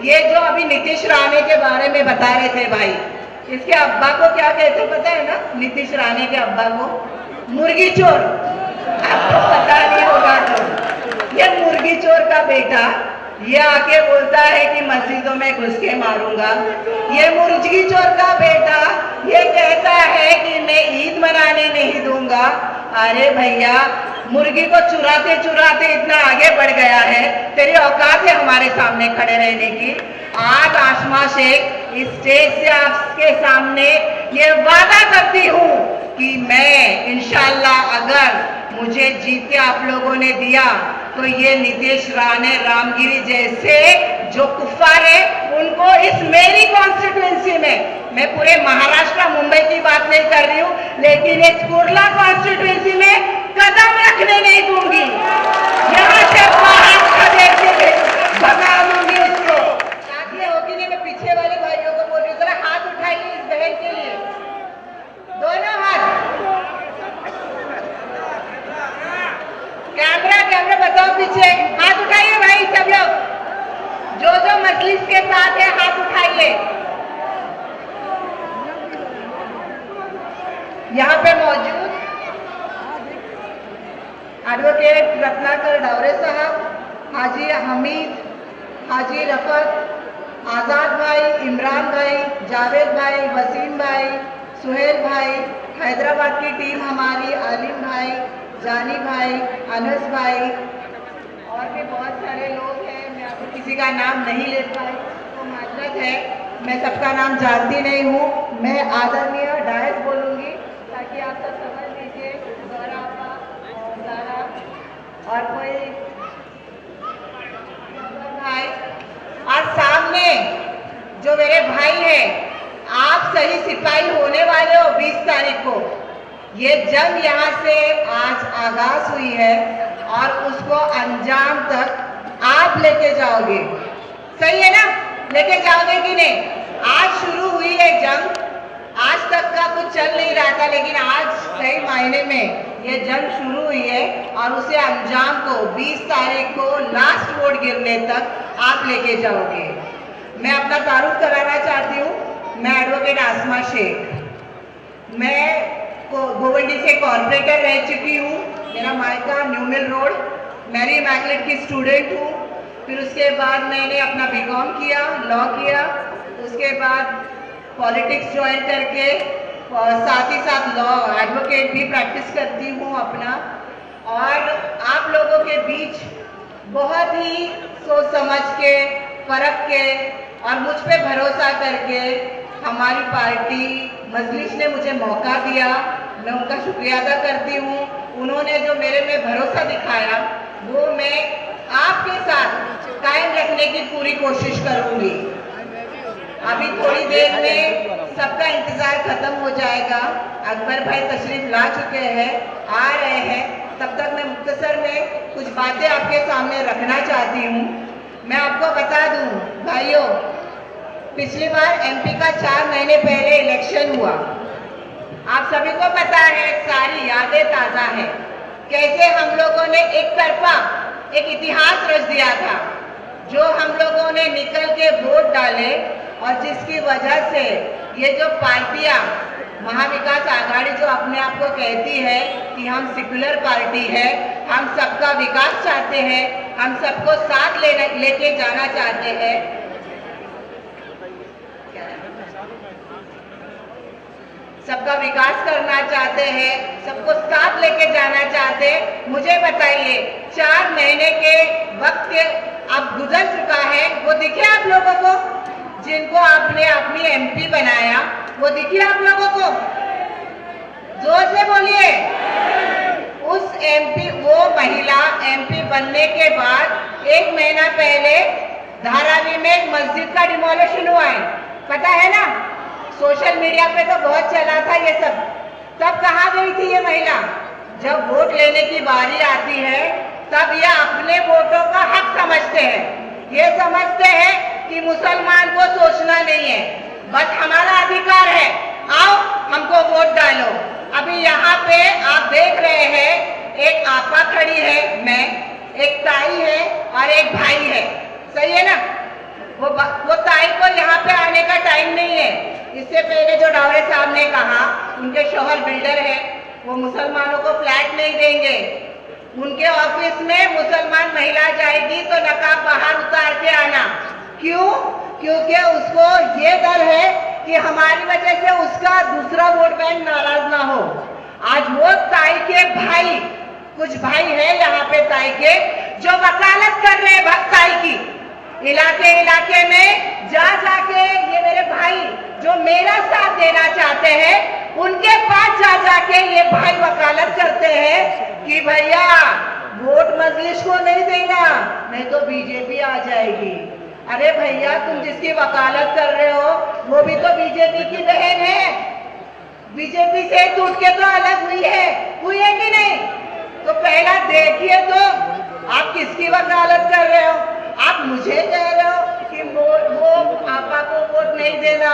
ये जो अभी नीतीश राणे के बारे में बता रहे थे भाई, इसके अब्बा को क्या कहते पता है ना? नीतीश राणे के अब्बा को मुर्गी चोर। आपको पता नहीं होगा तो ये मुर्गी चोर का बेटा ये आके बोलता है कि मस्जिदों में घुस के मारूंगा। ये मुर्गी चोर का बेटा ये कहता है कि मैं ईद मनाने नहीं दूंगा। अरे भैया, मुर्गी को चुराते चुराते इतना आगे बढ़ गया है, तेरी औकात है हमारे सामने खड़े रहने की? आज आसमा शेख इस स्टेज से आपके सामने ये वादा करती हूँ कि मैं इंशाल्लाह अगर मुझे जीत के आप लोगों ने दिया तो ये नीतीश राणे रामगिरी जैसे जो कुफ्फार है उनको इस मेरी कॉन्स्टिट्यूएंसी में, मैं पूरे महाराष्ट्र मुंबई की बात नहीं कर रही हूँ, लेकिन इस कुर्ला कॉन्स्टिट्यूएंसी में कदम रखने नहीं दूंगी। यहाँ से महाराष्ट्र देखते बना दूंगी उसको। साथ में होगी नहीं, मैं पीछे वाले भाइयों को बोल रही हूँ, जरा हाथ उठाइए इस बहन के लिए, दोनों हाथ। कैमरा बताओ, पीछे हाथ उठाइए भाई सब लोग, जो जो मजलिस के साथ है हाथ उठाइए। यहाँ पे मौजूद एडवोकेट रत्नाकर डावरे साहब, हाजी हमीद, हाजी रफत, आज़ाद भाई, इमरान भाई, जावेद भाई, वसीम भाई, सुहेल भाई, हैदराबाद की टीम हमारी, आलिम भाई, जानी भाई, अनस भाई, और भी बहुत सारे लोग हैं। मैं आपको किसी का नाम नहीं ले पाई तो माजरत है, मैं सबका नाम जानती नहीं हूँ। मैं आदरणीय डायस बोलूँगी ताकि आप सब समझ लीजिए। गौरव और जारा और कोई भाई, और सामने जो मेरे भाई हैं, आप सही सिपाही होने वाले हो 20 तारीख को। ये जंग यहाँ से आज आगाज हुई है और उसको अंजाम तक आप लेके जाओगे, सही है ना? लेके जाओगे कि नहीं? आज शुरू हुई है जंग, आज तक का कुछ चल नहीं रहा था, लेकिन आज सही मायने में ये जंग शुरू हुई है और उसे अंजाम को 20 तारीख को लास्ट वोट गिरने तक आप लेके जाओगे। मैं अपना तारुफ कराना चाहती हूँ। मैं एडवोकेट आसमा शेख, मैं गोवंडी से कॉर्पोरेटर रह चुकी हूँ। मेरा मायका new mill road, Mary Immaculate की स्टूडेंट हूँ। फिर उसके बाद मैंने अपना बीकॉम किया, लॉ किया, उसके बाद पॉलिटिक्स ज्वाइन करके और साथ ही साथ लॉ एडवोकेट भी प्रैक्टिस करती हूँ अपना। और आप लोगों के बीच बहुत ही सोच समझ के, परख के और मुझ पे भरोसा करके हमारी पार्टी मजलिस ने मुझे मौका दिया, मैं उनका शुक्रिया अदा करती हूँ। उन्होंने जो मेरे में भरोसा दिखाया वो मैं आपके साथ कायम रखने की पूरी कोशिश करूँगी। अभी थोड़ी देर में सबका इंतजार खत्म हो जाएगा। अकबर भाई तशरीफ ला चुके हैं, आ रहे हैं। तब तक मैं मुख्तसर में कुछ बातें आपके सामने रखना चाहती हूँ। मैं आपको बता दूँ भाइयों, पिछली बार एमपी का 4 महीने पहले इलेक्शन हुआ। आप सभी को पता है, सारी यादें ताज़ा है, कैसे हम लोगों ने एक तरफा एक इतिहास रच दिया था, जो हम लोगों ने निकल के वोट डाले और जिसकी वजह से ये जो पार्टियां महाविकास आघाड़ी जो अपने आप को कहती है कि हम सेक्युलर पार्टी है, हम सबका विकास चाहते हैं, हम सबको साथ लेके जाना चाहते हैं, सबका विकास करना चाहते हैं, सबको साथ लेके जाना चाहते हैं। मुझे बताइए, 4 महीने के वक्त के अब गुजर चुका है, वो दिखे आप लोगों को? जिनको आपने अपनी एमपी बनाया वो दिखी आप लोगों को? जोर से बोलिए। उस एमपी, वो महिला एमपी बनने के बाद 1 महीना पहले धारावी में एक मस्जिद का डिमोलिशन हुआ है, पता है ना? सोशल मीडिया पे तो बहुत चला था ये सब। तब कहाँ गई थी ये महिला? जब वोट लेने की बारी आती है तब ये अपने वोटों का हक समझते हैं। ये समझते हैं कि मुसलमान को सोचना नहीं है, बस हमारा अधिकार है, आओ हमको वोट डालो। अभी यहाँ पे आप देख रहे हैं, एक आपा खड़ी है, मैं, एक ताई है और एक भाई है, सही है ना? वो ताई को यहाँ पे आने का टाइम नहीं है। इससे पहले जो डावरे साहब ने कहा, उनके शौहर बिल्डर है, वो मुसलमानों को फ्लैट नहीं देंगे। उनके ऑफिस में मुसलमान महिला जाएगी तो नकाब बाहर उतार के आना। क्यों? क्योंकि उसको ये डर है कि हमारी वजह से उसका दूसरा वोट बैंक नाराज ना हो। आज वो ताई के भाई, कुछ भाई है यहाँ पे ताई के, जो वकालत कर रहे हैं ताई की, इलाके में जा जाके ये मेरे भाई जो मेरा साथ देना चाहते हैं, उनके पास जा जाके ये भाई वकालत करते हैं कि भैया वोट मजलिस को नहीं देना, नहीं तो बीजेपी आ जाएगी। अरे भैया, तुम जिसकी वकालत कर रहे हो वो भी तो बीजेपी की बहन है, बीजेपी से टूट के तो अलग हुई है कि नहीं? तो पहला देखिए तो आप किसकी वकालत कर रहे हो। आप मुझे कह रहे हो कि वो आपा को वोट नहीं देना,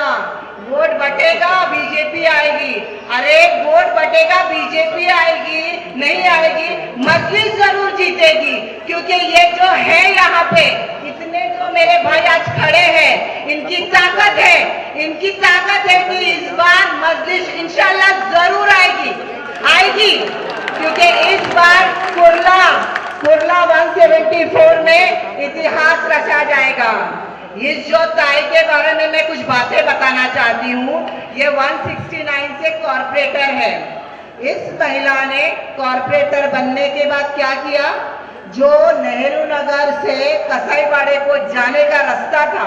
वोट बटेगा बीजेपी आएगी। अरे वोट बटेगा बीजेपी आएगी, नहीं आएगी, मजलिस जरूर जीतेगी। क्योंकि ये जो है यहाँ पे इतने जो मेरे भाई आज खड़े हैं, इनकी ताकत है कि इस बार मजलिस इंशाल्लाह जरूर आएगी। क्योंकि इस बार कुर्ला 174 में इतिहास रचा जाएगा। इस जो ताई के बारे में मैं कुछ बातें बताना चाहती हूँ। ये 169 से कॉर्पोरेटर है। इस महिला ने कॉर्पोरेटर बनने के बाद क्या किया, जो नेहरू नगर से कसाईवाड़े को जाने का रास्ता था,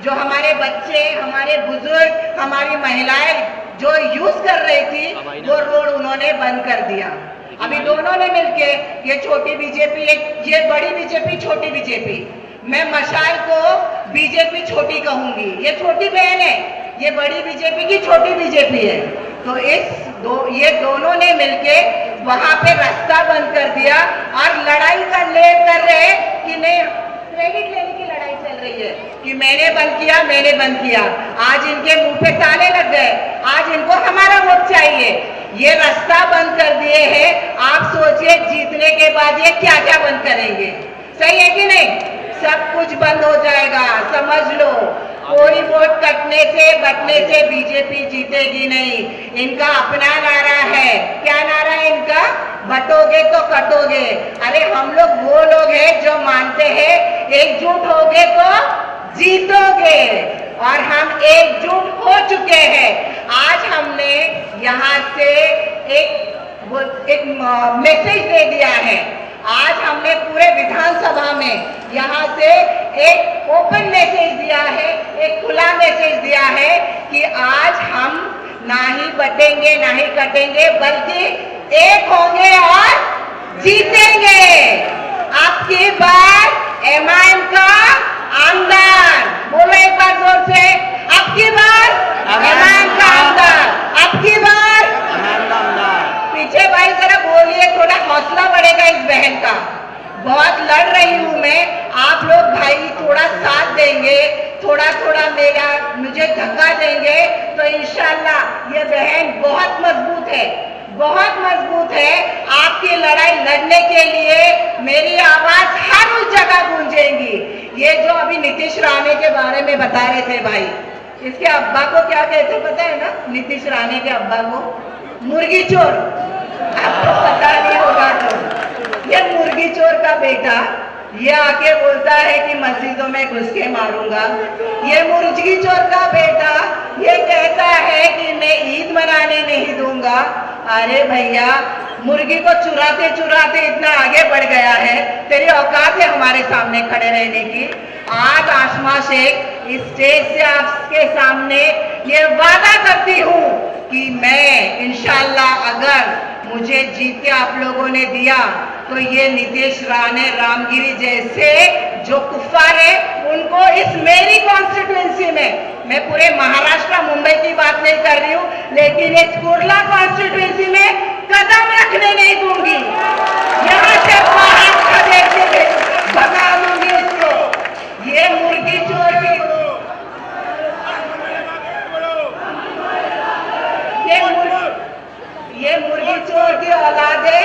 जो हमारे बच्चे, हमारे बुजुर्ग, हमारी महिलाएं जो यूज कर रही थी, वो रोड उन्होंने बंद कर दिया। अभी दोनों ने मिलके, ये छोटी बीजेपी, ये बड़ी बीजेपी, छोटी बीजेपी, मैं मशाल को बीजेपी छोटी कहूंगी, ये छोटी बहन है, ये बड़ी बीजेपी की छोटी बीजेपी है। तो ये दोनों ने मिलके वहां पे रास्ता बंद कर दिया और लड़ाई कर रहे कि नहीं, क्रेडिट लेने की लड़ाई चल रही है कि मैंने बंद किया। आज इनके मुंह पे ताले लग गए, आज इनको हमारा वोट चाहिए। ये रास्ता बंद कर दिए हैं। आप सोचिए जीतने के बाद ये क्या क्या बंद करेंगे। सही है कि नहीं? सब कुछ बंद हो जाएगा, समझ लो। कोई वोट बटने से बीजेपी जीतेगी नहीं। इनका अपना नारा है। क्या नारा है इनका? बटोगे तो कटोगे। अरे हम लोग वो लोग हैं जो मानते हैं एकजुट होगे तो जीतोगे, और हम एकजुट हो चुके हैं। आज हमने यहाँ से एक मैसेज दे दिया है। आज हमने पूरे विधानसभा में यहाँ से एक ओपन मैसेज दिया है, एक खुला मैसेज दिया है कि आज हम ना ही बटेंगे ना ही कटेंगे, बल्कि एक होंगे और जीतेंगे। आपकी बार एमआईएम का आमदार, बोलो एक बार जोर से, आपकी बार एमआईएम का आमदार, आपकी बार पीछे भाई जरा बोलिए, थोड़ा हौसला बढ़ेगा इस बहन का। बहुत लड़ रही हूं मैं, आप लोग भाई थोड़ा साथ देंगे, थोड़ा मुझे धक्का देंगे तो इंशाल्लाह ये बहन बहुत मजबूत है। आपकी लड़ाई लड़ने के लिए मेरी आवाज हर उस जगह गूंजेगी। ये जो अभी नीतीश राणे के बारे में बता रहे थे भाई, इसके अब्बा को क्या कहते पता है ना? नीतीश राणे के अब्बा को मुर्गी चोर। आपको पता नहीं होगा तो ये मुर्गी चोर का बेटा ये आके बोलता है कि मस्जिदों में घुस के मारूंगा। ये मुर्गी चोर का बेटा ये कहता है कि मैं ईद मनाने नहीं दूंगा। अरे भैया, मुर्गी को चुराते इतना आगे बढ़ गया है, तेरी औकात है हमारे सामने खड़े रहने की। आज आसमा शेख इस स्टेज से आपके सामने ये वादा करती हूँ कि मैं इंशाल्लाह अगर मुझे जीत के आप लोगों ने दिया तो ये नीतीश राणे, रामगिरी जैसे जो कुफ्फार है उनको इस मेरी कॉन्स्टिट्यूएंसी में, मैं पूरे महाराष्ट्र मुंबई की बात नहीं कर रही हूँ, लेकिन इस कुर्ला कॉन्स्टिट्यूएंसी में कदम रखने नहीं दूंगी। यहाँ से बाहर खदेड़ के भगा दूंगी उसको। ये मुर्गी चोर की, ये मुर्गी चोर की औलाद है।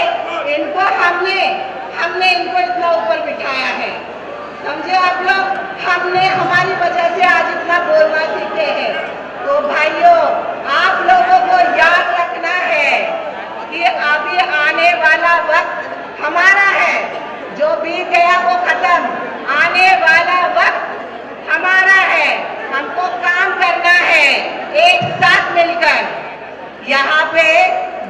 इनको हमने इनको इतना ऊपर बिठाया है, समझे आप लोग? हमारी वजह गया वो खत्म, आने वाला वक्त हमारा है, हमको काम करना है एक साथ मिलकर। यहाँ पे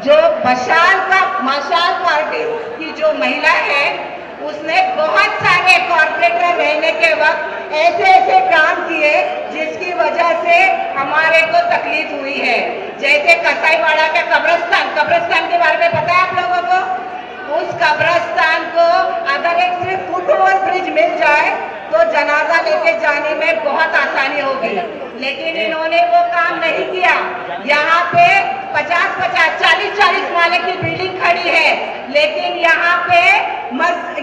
जो मशाल पार्टी की जो महिला है उसने बहुत सारे कॉर्पोरेटर रहने के वक्त ऐसे ऐसे काम किए जिसकी वजह से हमारे को तकलीफ हुई है। जैसे कसाईवाड़ा का कब्रिस्तान के बारे में पता है आप लोगों को? उस कब्रिस्तान को अगर एक सिर्फ फुटओवर ब्रिज मिल जाए तो जनाजा लेके जाने में बहुत आसानी होगी, लेकिन इन्होंने वो काम नहीं किया। यहाँ पे 50-50, 40-40 माले की बिल्डिंग खड़ी है, लेकिन यहाँ पे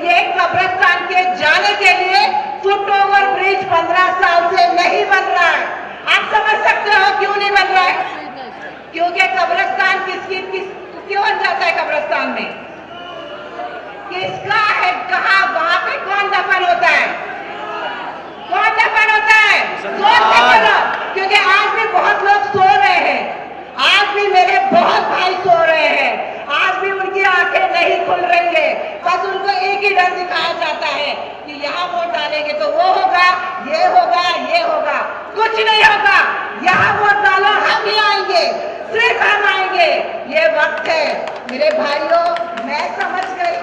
ये कब्रिस्तान के जाने के लिए फुटओवर ब्रिज 15 साल से नहीं बन रहा है। आप समझ सकते हो क्यों नहीं बन रहा है? क्योंकि कब्रिस्तान क्यों बन जाता है? कब्रिस्तान में किसका है, कहाँ, वहां पे कौन दफन होता है? कौन दफन होता है? जोर से बोलो, क्योंकि आज भी बहुत लोग सो रहे हैं, आज भी मेरे बहुत भाई सो रहे हैं, आज भी उनकी आंखें नहीं खुल रही है। बस उनको एक ही डर दिखाया जाता है कि यहाँ वोट डालेंगे तो वो होगा, ये होगा, ये होगा। कुछ नहीं होगा, यहाँ वोट डालो, हम ही आएंगे, सिर्फ हम आएंगे। ये वक्त है मेरे भाइयों, मैं समझ गई,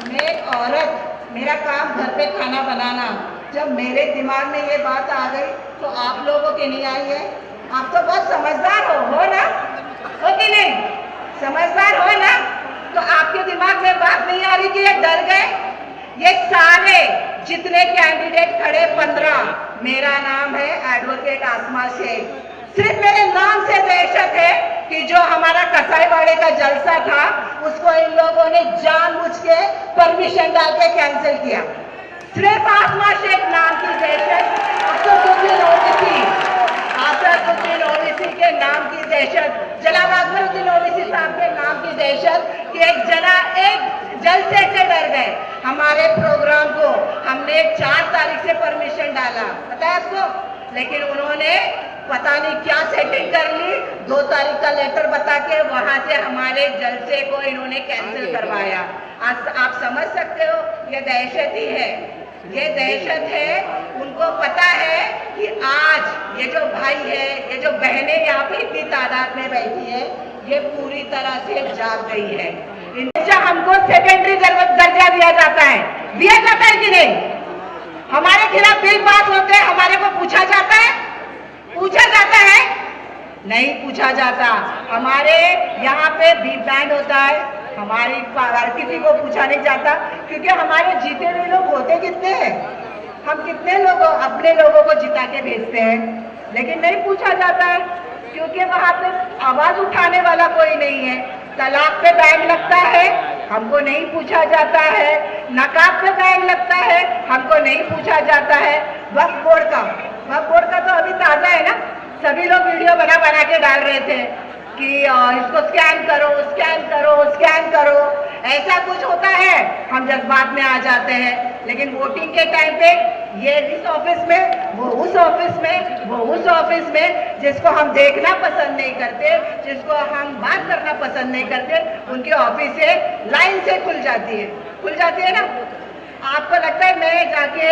मैं एक औरत, मेरा काम घर पे खाना बनाना। जब मेरे दिमाग में ये बात आ गई तो आप लोगों की नहीं आई है? आप तो बहुत समझदार हो ना? हो कि नहीं? समझदार हो ना? तो आपके दिमाग में बात नहीं आ रही कि ये डर गए? ये सारे जितने कैंडिडेट खड़े 15, मेरा नाम है एडवोकेट आसमा शेख। सिर्फ मेरे नाम से दहशत है कि जो हमारा कसाईवाड़े का जलसा था उसको इन लोगों ने जानबूझ के परमिशन डाल के कैंसिल किया। सिर्फ आसमा शेख नाम की दहशत, असदुद्दीन ओवैसी के नाम की दहशत, जनाब अकबरुद्दीन ओवैसी साहब के नाम की दहशत कि एक जलसे से डर गए। हमारे प्रोग्राम को हमने 4 तारीख से परमिशन डाला, पता है आपको, लेकिन उन्होंने पता नहीं क्या सेटिंग कर ली, 2 तारीख का लेटर बता के वहां से हमारे जलसे को इन्होंने कैंसिल करवाया। आप समझ सकते हो, ये दहशत ही है, ये दहशत है। उनको पता है कि आज ये जो भाई है, ये जो बहनें यहाँ पे इतनी तादाद में बैठी है, ये पूरी तरह से जाग गई है। हमको सेकेंडरी दर्जा दिया जाता है कि नहीं? हमारे खिलाफ बिल पास होते हैं, हमारे को पूछा जाता है? नहीं पूछा जाता। हमारे यहाँ पे भी बैंड होता है, हमारी किसी को पूछा नहीं जाता, क्योंकि हमारे जीते हुए लोग होते कितने हैं? हम कितने लोगों अपने लोगों को जिता के भेजते हैं, लेकिन नहीं पूछा जाता है क्योंकि वहाँ पे आवाज उठाने वाला कोई नहीं है। तलाक पे बैन लगता है, हमको नहीं पूछा जाता है। नकाब पे बैन लगता है, हमको नहीं पूछा जाता है। वक्फ बोर्ड का तो अभी ताजा है ना, सभी लोग वीडियो बना के डाल रहे थे कि इसको स्कैन करो। ऐसा कुछ होता है, हम जज्बात में आ जाते हैं, लेकिन वोटिंग के टाइम पे ये इस ऑफिस में, वो उस ऑफिस में, वो उस ऑफिस में, जिसको हम देखना पसंद नहीं करते, जिसको हम बात करना पसंद नहीं करते, उनके ऑफिस से लाइन से खुल जाती है ना। आपको लगता है मैं जाके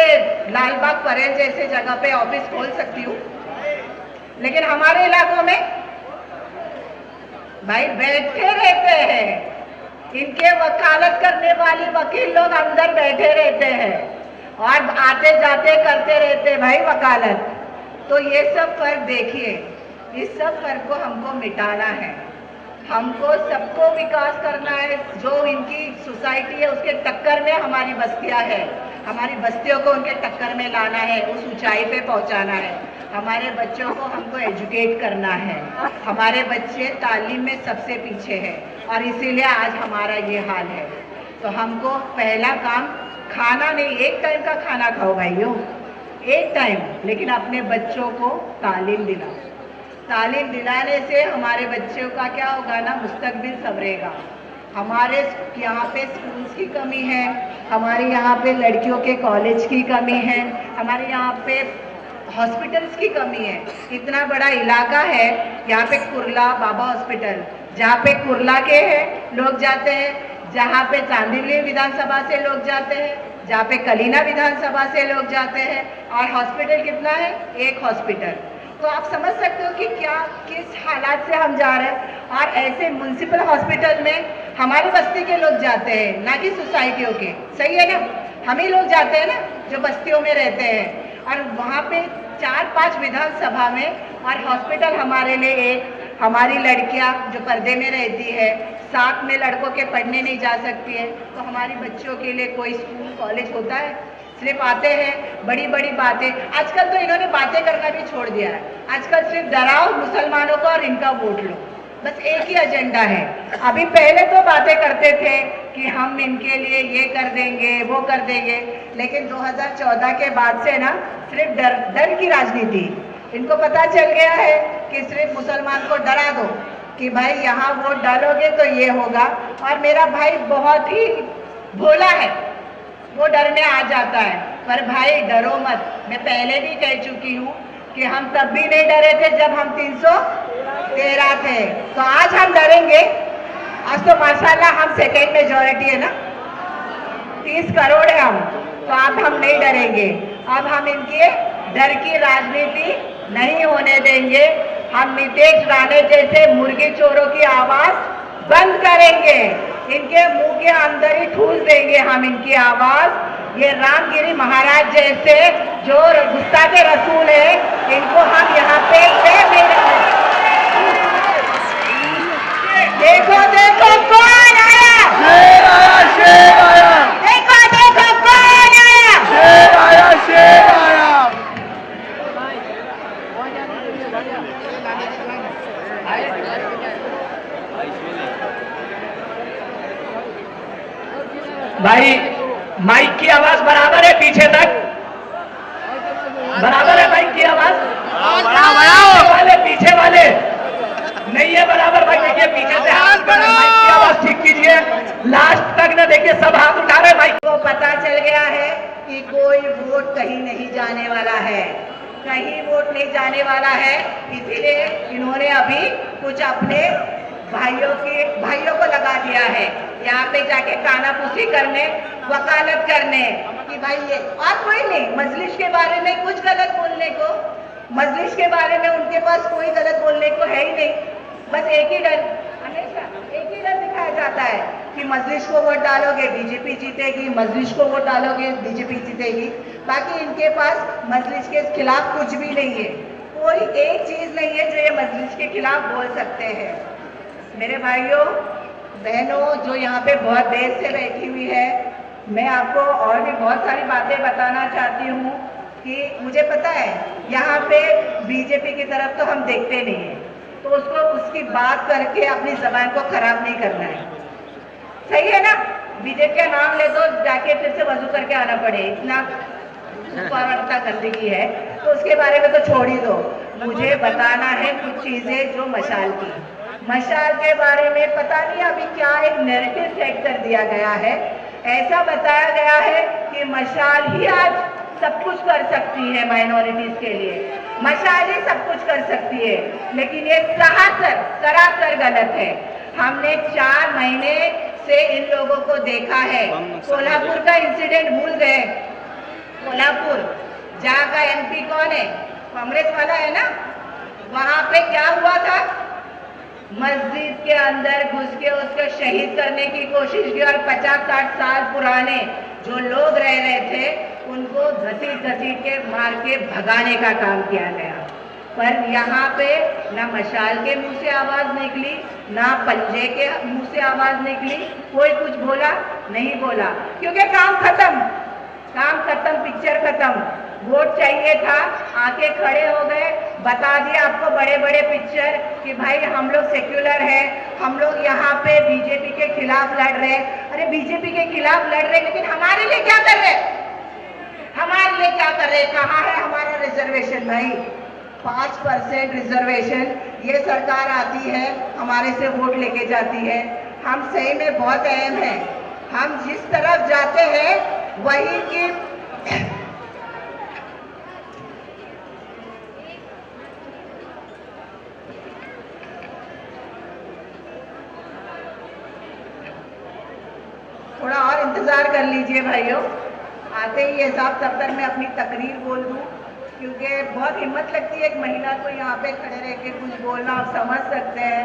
लालबाग परेल जैसे जगह पे ऑफिस खोल सकती हूँ? लेकिन हमारे इलाकों में भाई बैठे रहते हैं, इनके वकालत करने वाली वकील लोग अंदर बैठे रहते हैं और आते जाते करते रहते हैं भाई वकालत। तो ये सब फर्क देखिए, इस सब फर्क को हमको मिटाना है, हमको सबको विकास करना है। जो इनकी सोसाइटी है उसके टक्कर में हमारी बस्तियां है, हमारी बस्तियों को उनके टक्कर में लाना है, उस ऊंचाई पे पहुंचाना है। हमारे बच्चों को हमको एजुकेट करना है। हमारे बच्चे तालीम में सबसे पीछे हैं और इसीलिए आज हमारा ये हाल है। तो हमको पहला काम खाना नहीं, एक टाइम का खाना खाओ भाइयों, एक टाइम, लेकिन अपने बच्चों को तालीम दिलाओ। तालीम दिलाने से हमारे बच्चों का क्या होगा ना, मुस्तकबिल संवरेगा। हमारे यहाँ पे स्कूल्स की कमी है, हमारे यहाँ पे लड़कियों के कॉलेज की कमी है, हमारे यहाँ पे हॉस्पिटल्स की कमी है। इतना बड़ा इलाका है, यहाँ पे कुर्ला बाबा हॉस्पिटल, जहाँ पे कुर्ला के हैं लोग जाते हैं, जहाँ पे चांदीवली विधानसभा से लोग जाते हैं, जहाँ पे कलीना विधानसभा से लोग जाते हैं, और हॉस्पिटल कितना है? एक हॉस्पिटल। तो आप समझ सकते हो कि क्या किस हालात से हम जा रहे हैं। और ऐसे म्युनिसिपल हॉस्पिटल में हमारी बस्ती के लोग जाते हैं, ना कि सोसाइटियों के। सही है ना? हम ही लोग जाते हैं ना जो बस्तियों में रहते हैं। और वहाँ पे 4-5 विधानसभा में, और हॉस्पिटल हमारे लिए एक। हमारी लड़कियाँ जो पर्दे में रहती है, साथ में लड़कों के पढ़ने नहीं जा सकती है, तो हमारी बच्चों के लिए कोई स्कूल कॉलेज होता है? सिर्फ आते हैं बड़ी बड़ी बातें। आजकल तो इन्होंने बातें करना भी छोड़ दिया है। आजकल सिर्फ डराओ मुसलमानों को और इनका वोट लो, बस एक ही एजेंडा है। अभी पहले तो बातें करते थे कि हम इनके लिए ये कर देंगे, वो कर देंगे, लेकिन 2014 के बाद से ना सिर्फ डर की राजनीति। इनको पता चल गया है कि सिर्फ मुसलमान को डरा दो कि भाई यहाँ वोट डालोगे तो ये होगा। और मेरा भाई बहुत ही भोला है, वो डरने आ जाता है। पर भाई डरो मत, मैं पहले भी कह चुकी हूँ कि हम तब भी नहीं डरे थे जब हम 313 थे, तो आज हम डरेंगे। आज तो माशाल्लाह हम सेकेंड मेजॉरिटी है ना, 30 करोड़ है हम, तो अब हम नहीं डरेंगे। अब हम इनके डर की राजनीति नहीं होने देंगे। हम नितेश राणे जैसे मुर्गी चोरों की आवाज बंद करेंगे, इनके मुंह के अंदर ही ठूस देंगे हम इनकी आवाज। ये रामगिरी महाराज जैसे जो गुस्ताखे रसूल है, इनको हम यहाँ पे देखो देखो कौन आया, शेर आया, शेर आया, देखो देखो कौन आया, शेर आया, शेर आया। भाई माइक की आवाज बराबर है, पीछे तक बराबर है माइक की आवाज। पीछे वाले नहीं है बराबर भाई। देखिए पीछे से हाथ कर रहे हैं, माइक की आवाज ठीक कीजिए। लास्ट तक ना देखिए, सब हाथ उठा रहे हैं। माइक को पता चल गया है कि कोई वोट कहीं नहीं जाने वाला है, कहीं वोट नहीं जाने वाला है। इसीलिए इन्होंने अभी कुछ अपने भाइयों को लगा दिया है यहाँ पे जाके कानाफूसी करने, वकालत करने कि भाई ये, और कोई नहीं। मजलिस के बारे में कुछ गलत बोलने को, मजलिस के बारे में उनके पास कोई गलत बोलने को है ही नहीं। बस एक ही डर, हमेशा एक ही डर दिखाया जाता है कि मजलिस को वोट डालोगे बीजेपी जीतेगी, मजलिस को वोट डालोगे बीजेपी जीतेगी। बाकी इनके पास मजलिस के खिलाफ कुछ भी नहीं है, कोई एक चीज नहीं है जो ये मजलिस के खिलाफ बोल सकते हैं। मेरे भाइयों बहनों जो यहाँ पे बहुत देर से बैठी हुई है, मैं आपको और भी बहुत सारी बातें बताना चाहती हूँ कि मुझे पता है यहाँ पे बीजेपी की तरफ तो हम देखते नहीं हैं, तो उसको उसकी बात करके अपनी जबान को खराब नहीं करना है। सही है ना? बीजेपी का नाम ले दो जाके फिर से वजू करके आना पड़े, इतना गंदगी है, तो उसके बारे में तो छोड़ ही दो। मुझे बताना है कुछ चीजें जो मशाल की। मशाल के बारे में पता नहीं अभी क्या एक नैरेटिव सेट कर दिया गया है। ऐसा बताया गया है कि मशाल ही आज सब कुछ कर सकती है माइनॉरिटीज के लिए, मशाल ही सब कुछ कर सकती है, लेकिन ये सरासर गलत है। हमने 4 महीने से इन लोगों को देखा है। कोल्हापुर का इंसिडेंट भूल गए? कोल्हापुर जहाँ का एमपी कौन है? कांग्रेस वाला है ना। वहां पे क्या हुआ था? मस्जिद के अंदर घुस के उसको शहीद करने की कोशिश की, और 50-60 साल पुराने जो लोग रह रहे थे उनको घसीट के मार के भगाने का काम किया गया। पर यहाँ पे ना मशाल के मुंह से आवाज निकली, ना पंजे के मुंह से आवाज निकली, कोई कुछ बोला नहीं बोला, क्योंकि काम खत्म, पिक्चर खत्म। वोट चाहिए था, आके खड़े हो गए, बता दिया आपको बड़े बड़े पिक्चर कि भाई हम लोग सेक्युलर हैं, हम लोग यहाँ पे बीजेपी के खिलाफ लड़ रहे हैं। अरे बीजेपी के खिलाफ लड़ रहे, लेकिन हमारे लिए क्या कर रहे? हमारे लिए क्या कर रहे? कहाँ है हमारा रिजर्वेशन? भाई 5% रिजर्वेशन, ये सरकार आती है हमारे से वोट लेके जाती है। हम सही में बहुत अहम हैं, हम जिस तरफ जाते हैं वही की थोड़ा और इंतजार कर लीजिए भाइयों, आते ही है साहब, तब तक मैं अपनी तकरीर बोल दूँ, क्योंकि बहुत हिम्मत लगती है एक महिला को यहाँ पे खड़े रह के कुछ बोलना। आप समझ सकते हैं,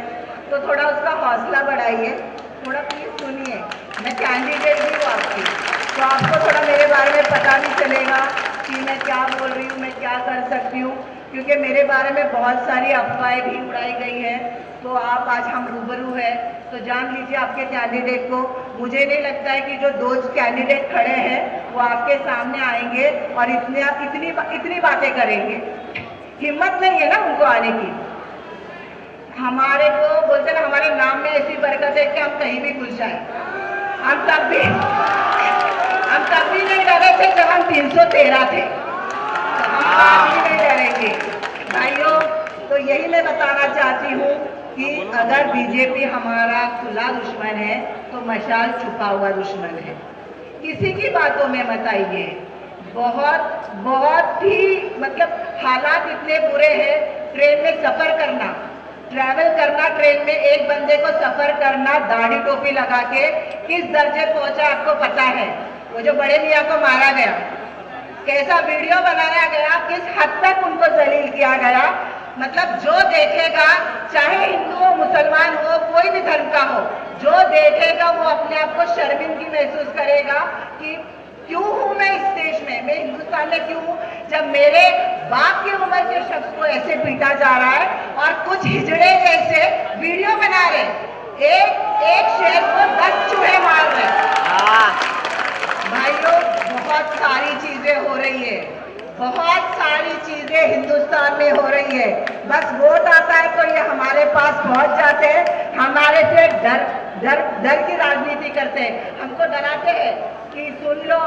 तो थोड़ा उसका हौसला बढ़ाइए, थोड़ा प्लीज़ सुनिए। मैं कैंडिडेट भी हूँ आपकी, तो आपको थोड़ा मेरे बारे में पता भी चलेगा कि मैं क्या बोल रही हूँ, मैं क्या कर सकती हूँ, क्योंकि मेरे बारे में बहुत सारी अफवाहें भी उड़ाई गई हैं। तो आप आज हम रूबरू है, तो जान लीजिए आपके कैंडिडेट को। मुझे नहीं लगता है कि जो 2 कैंडिडेट खड़े हैं वो आपके सामने आएंगे और इतनी बातें करेंगे। हिम्मत नहीं है ना उनको आने की। हमारे को बोलते ना, हमारे नाम में ऐसी बरकत है कि हम कहीं भी घुस जाए। हम तब भी नहीं डरे थे जब हम 313 थे, हम आज भी नहीं डरेंगे भाइयों। तो यही मैं बताना चाहती हूँ कि अगर बीजेपी हमारा खुला दुश्मन है तो मशाल छुपा हुआ दुश्मन है। किसी की बातों में मत आइए। बहुत ही मतलब हालात इतने बुरे हैं। ट्रेन में सफर करना, ट्रैवल करना, ट्रेन में एक बंदे को सफर करना दाढ़ी टोपी लगा के किस दर्जे पहुंचा आपको पता है? वो जो बड़े मियाँ को मारा गया, कैसा वीडियो बनाया गया, किस हद तक उनको जलील किया गया। मतलब जो देखेगा, चाहे हिंदू हो, मुसलमान हो, कोई भी धर्म का हो, जो देखेगा वो अपने आप को शर्मिंदगी महसूस करेगा कि क्यों हूं मैं इस देश में, मैं हिंदुस्तान में क्यों हूं, जब मेरे बाप की उम्र के शख्स को ऐसे पीटा जा रहा है और कुछ हिजड़े जैसे वीडियो बना रहे, एक शेर को 10 चूहे मार रहे। भाइयों, बहुत सारी चीजें हो रही है, बहुत सारी चीजें हिंदुस्तान में हो रही है। बस वोट आता है तो ये हमारे पास पहुंच जाते हैं, हमारे से डर की राजनीति करते हैं, हमको डराते हैं कि सुन लो,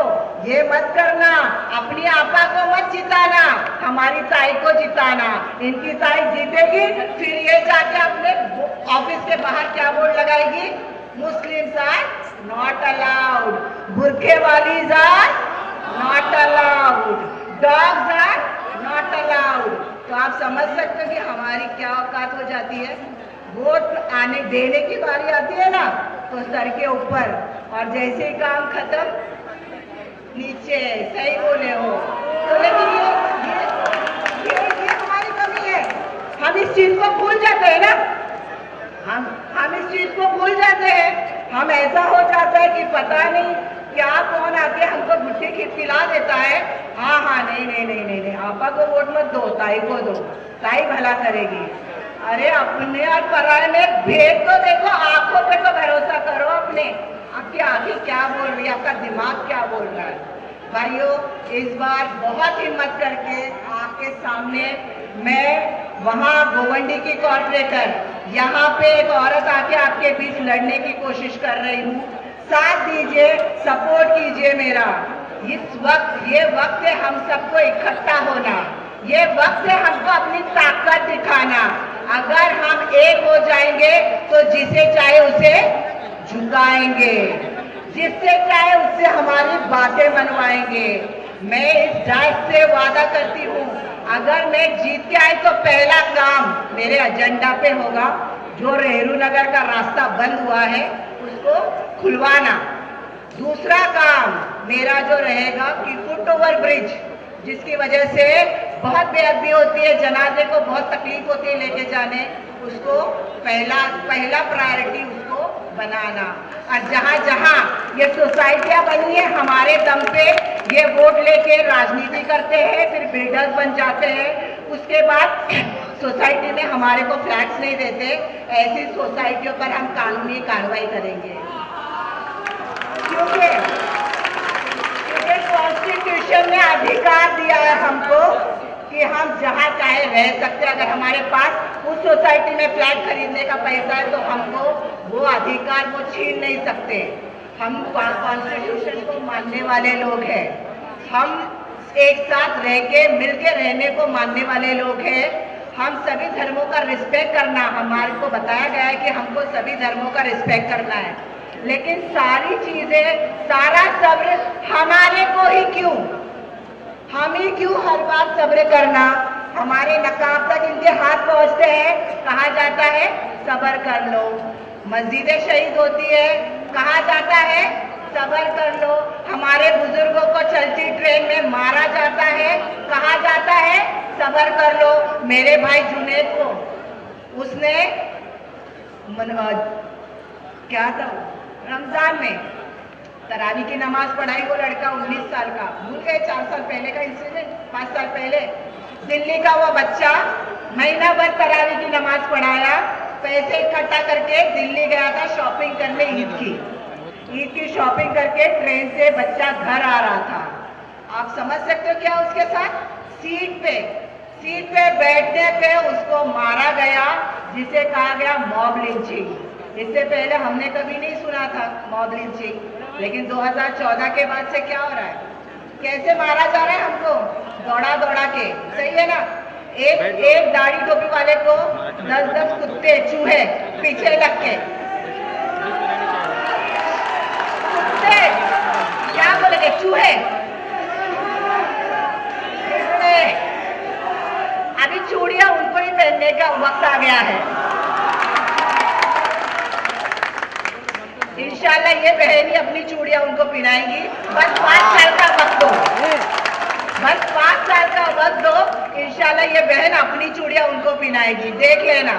ये मत करना, अपनी आपा को मत जिताना, हमारी ताई को जिताना। इनकी ताई जीतेगी, फिर ये जाके अपने ऑफिस के बाहर क्या बोर्ड लगाएगी? मुस्लिम्स आर नॉट अलाउड, बुरखे वाली are not allowed, dogs are not allowed. तो आप समझ सकते हो कि हमारी क्या औकात हो जाती है। वोट आने देने की बारी आती है ना, तो सर के ऊपर, और जैसे ही काम खत्म नीचे। सही बोले हो। तो लेकिन ये हमारी कमी है, हम इस चीज को भूल जाते हैं ना, हम इस चीज को भूल जाते हैं। हम ऐसा हो जाता है कि पता नहीं क्या कौन आके हमको गुट्ठी खिला देता है। हाँ, नहीं, आपा को वोट मत दो, ताई को दो, ताई भला करेगी। अरे अपने और पराये में भेद तो देखो, आंखों पे तो भरोसा करो अपने। आपकी आंखें क्या बोल रही है, आपका दिमाग क्या बोल रहा है? भाइयों, इस बार बहुत हिम्मत करके आपके सामने मैं वहाँ गोवंडी की कॉर्पोरेटर, यहाँ पे एक औरत आके आपके बीच लड़ने की कोशिश कर रही हूँ। साथ दीजिए, सपोर्ट कीजिए मेरा। इस वक्त ये वक्त है हम सबको इकट्ठा होना, ये वक्त है हमको अपनी ताकत दिखाना। अगर हम एक हो जाएंगे तो जिसे चाहे उसे झुकाएंगे, जिससे चाहे उससे हमारी बातें मनवाएंगे। मैं इस जायज से वादा करती हूँ, अगर मैं जीत के आई तो पहला काम मेरे एजेंडा पे होगा, जो रेहरू नगर का रास्ता बंद हुआ है उसको खुलवाना। दूसरा काम मेरा जो रहेगा कि फुट ओवर ब्रिज, जिसकी वजह से बहुत बेअदबी होती है, जनाजे को बहुत तकलीफ होती है लेके जाने, उसको पहला प्रायोरिटी उसको बनाना। और जहाँ जहाँ ये सोसाइटियाँ बनी है हमारे दम पे, ये वोट लेके राजनीति करते हैं, फिर बिल्डर्स बन जाते हैं, उसके बाद सोसाइटी में हमारे को फ्लैट्स नहीं देते, ऐसी सोसाइटियों पर हम कानूनी कार्रवाई करेंगे। क्योंकि कॉन्स्टिट्यूशन ने अधिकार दिया है हमको कि हम जहाँ चाहे रह सकते हैं। अगर हमारे पास उस सोसाइटी में फ्लैट खरीदने का पैसा है तो हमको वो अधिकार वो छीन नहीं सकते। हम कॉन्स्टिट्यूशन को मानने वाले लोग हैं, हम एक साथ रह के मिल के रहने को मानने वाले लोग हैं। हम सभी धर्मों का रिस्पेक्ट करना, हमारे को बताया गया है कि हमको सभी धर्मों का रिस्पेक्ट करना है, लेकिन सारी चीजें, सारा सब्र हमारे को ही क्यों, हम ही क्यों हर बार सब्र करना? हमारे नकाब तक इनके हाथ पहुंचते हैं, कहा जाता है सब्र कर लो। मस्जिदें शहीद होती है, कहा जाता है सबर कर लो। हमारे बुजुर्गों को चलती ट्रेन में मारा जाता है, कहा जाता है सबर कर लो। मेरे भाई जुनैद को उसने क्या था रमजान में तरावी की नमाज पढ़ाई। वो लड़का 19 साल का, भूल गए 4 साल पहले का इंसिडेंट, 5 साल पहले दिल्ली का वो बच्चा महीना भर तरावी की नमाज पढ़ाया, पैसे इकट्ठा करके दिल्ली गया था शॉपिंग करने ईद की शॉपिंग करके ट्रेन से बच्चा घर आ रहा था। आप समझ सकते हो क्या उसके साथ? सीट पे बैठने पे उसको मारा गया, जिसे कहा गया मॉब लिंचिंग। इससे पहले हमने कभी नहीं सुना था मॉब लिंचिंग, लेकिन 2014 के बाद से क्या हो रहा है, कैसे मारा जा रहा है हमको, दौड़ा के। सही है ना? एक दाढ़ी टोपी वाले को 10-10 कुत्ते चूहे पीछे लग के, कुत्ते क्या बोलेंगे, चूहे। अभी चूड़ियां उनको ही पहनने का वक्त आ गया है। इंशाल्लाह ये बहन ही अपनी चूड़ियां उनको पहनाएंगी। बस 5 साल का वक्त दो, बस 5 साल का वक्त दो, इंशाल्लाह ये बहन अपनी चूड़ियां उनको पहनाएगी। देख लेना,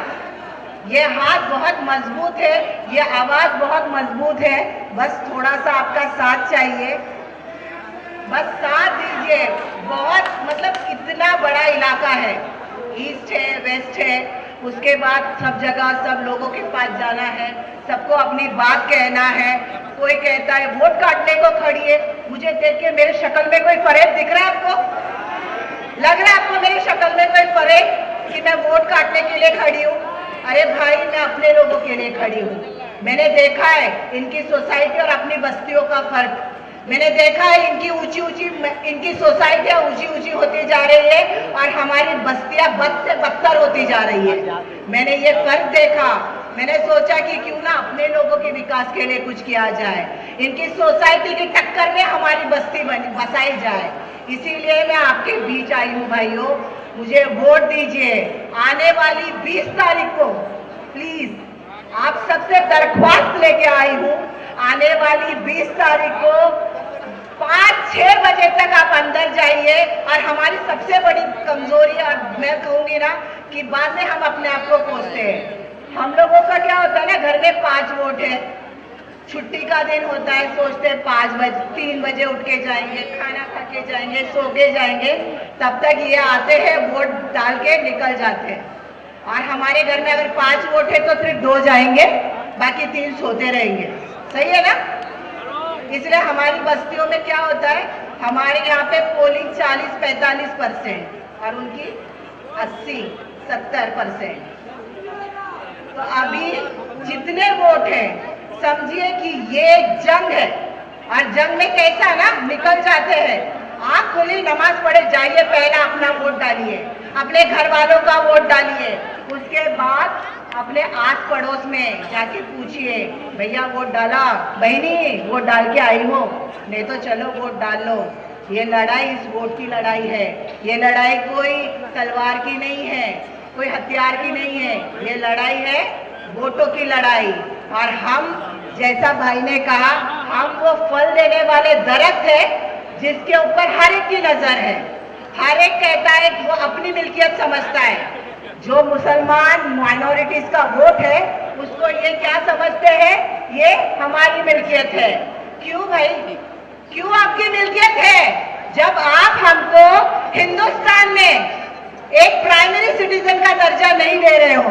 ये हाथ बहुत मजबूत है, ये आवाज बहुत मजबूत है। बस थोड़ा सा आपका साथ चाहिए, बस साथ दीजिए। बहुत मतलब इतना बड़ा इलाका है, ईस्ट है, वेस्ट है, उसके बाद सब जगह सब लोगों के पास जाना है, सबको अपनी बात कहना है। कोई कहता है वोट काटने को खड़ी है, मुझे देख के मेरे शक्ल में कोई फरेब दिख रहा है आपको? लग रहा है आपको मेरी शक्ल में कोई फरेब कि मैं वोट काटने के लिए खड़ी हूँ? अरे भाई, मैं अपने लोगों के लिए खड़ी हूँ। मैंने देखा है इनकी सोसाइटी और अपनी बस्तियों का फर्क। मैंने देखा है इनकी सोसाइटियाँ ऊंची होती जा रही है और हमारी बस्तियां बद से बदतर होती जा रही है। मैंने ये फर्क देखा। मैंने सोचा कि क्यों ना अपने लोगों के विकास के लिए कुछ किया जाए, इनकी सोसाइटी की टक्कर में हमारी बस्ती बसाई जाए। इसीलिए मैं आपके बीच आई हूँ भाइयों, मुझे वोट दीजिए। आने वाली 20 तारीख को प्लीज आप सबसे दरख्वास्त लेके आई हूँ, आने वाली 20 तारीख को 5-6 बजे तक आप अंदर जाइए। और हमारी सबसे बड़ी कमजोरी, और मैं कहूंगी ना कि बाद में हम अपने आप को कोसते हैं। हम लोगों का क्या होता है ना, घर में 5 वोट है, छुट्टी का दिन होता है, सोचते हैं 3 बजे उठ के जाएंगे, खाना खा के जाएंगे, सो के जाएंगे, तब तक ये आते हैं वोट डाल के निकल जाते हैं। और हमारे घर में अगर 5 वोट है तो सिर्फ 2 जाएंगे, बाकी 3 सोते रहेंगे। सही है ना? इसलिए हमारी बस्तियों में क्या होता है, हमारे यहाँ पे पोलिंग 40-45% और उनकी 80-70%। तो अभी जितने वोट हैं समझिए कि ये जंग है, और जंग में कैसा ना निकल जाते हैं। आँख खुली नमाज पढ़े जाइए, पहला अपना वोट डालिए, अपने घर वालों का वोट डालिए, उसके बाद अपने आस पड़ोस में जाके पूछिए, भैया वोट डाला, बहनी वोट डाल के आई हो? नहीं तो चलो वोट डाल लो। ये लड़ाई इस वोट की लड़ाई है। ये लड़ाई कोई तलवार की नहीं है, कोई हथियार की नहीं है, ये लड़ाई है वोटों की लड़ाई। और हम, जैसा भाई ने कहा, हम वो फल देने वाले दरख्त है जिसके ऊपर हर एक की नजर है। हर एक कहता है वो अपनी मिल्कियत समझता है। जो मुसलमान माइनॉरिटीज का वोट है उसको ये क्या समझते हैं, ये हमारी मिल्कियत है। क्यों भाई, क्यों आपकी मिल्कियत है? जब आप हमको हिंदुस्तान में एक प्राइमरी सिटीजन का दर्जा नहीं दे रहे हो,